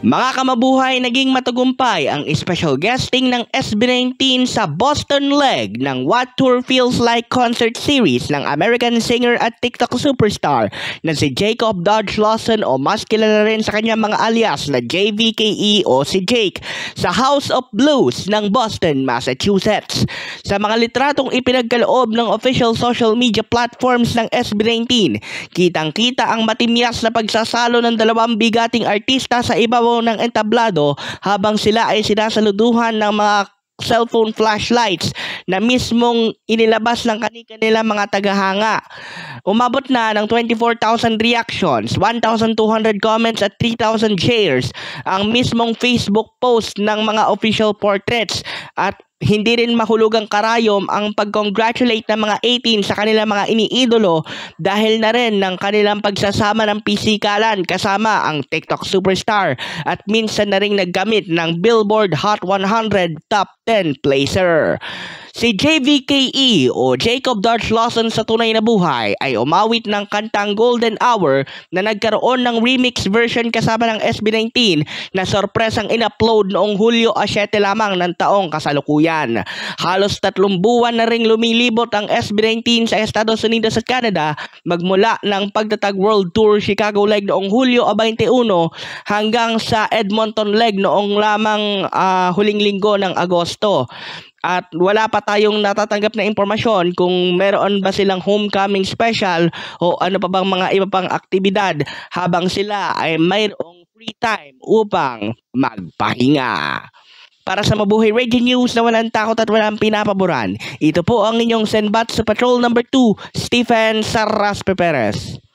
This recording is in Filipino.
Mga kamabuhay, naging matagumpay ang special guesting ng SB19 sa Boston leg ng What Tour Feels Like concert series ng American singer at TikTok superstar na si Jacob Dodge Lawson o mas kilala rin sa kanyang mga alias na JVKE o si Jake sa House of Blues ng Boston, Massachusetts. Sa mga litratong ipinagkaloob ng official social media platforms ng SB19, kitang-kita ang matimyas na pagsasalo ng dalawang bigating artista sa ibabaw ng entablado habang sila ay sinasaluduhan ng mga cellphone flashlights na mismong inilabas ng kanilang mga tagahanga. Umabot na ng 24,000 reactions, 1,200 comments at 3,000 shares ang mismong Facebook post ng mga official portraits at hindi rin mahulugang karayom ang pag-congratulate ng mga 18 sa kanilang mga iniidolo dahil na rin ng kanilang pagsasama ng pisikalan kasama ang TikTok superstar at minsan na rin naggamit ng Billboard Hot 100 Top 10 placer. Si JVKE o Jacob Dodge Lawson sa tunay na buhay ay umawit ng kantang Golden Hour na nagkaroon ng remix version kasama ng SB19 na sorpresang in-upload noong Hulyo 7 lamang ng taong kasalukuyan. Halos 3 buwan na ring lumilibot ang SB19 sa Estados Unidos at Canada magmula ng pagtatag World Tour Chicago leg noong Hulyo 21 hanggang sa Edmonton leg noong lamang huling linggo ng Agosto. At wala pa tayong natatanggap na impormasyon kung meron ba silang homecoming special o ano pa bang mga iba pang aktibidad habang sila ay mayroong free time upang magpahinga. Para sa Mabuhay Radio News na walang takot at walang pinapaboran, ito po ang inyong Senbat sa Patrol number 2, Stephen Sarraspe Perez.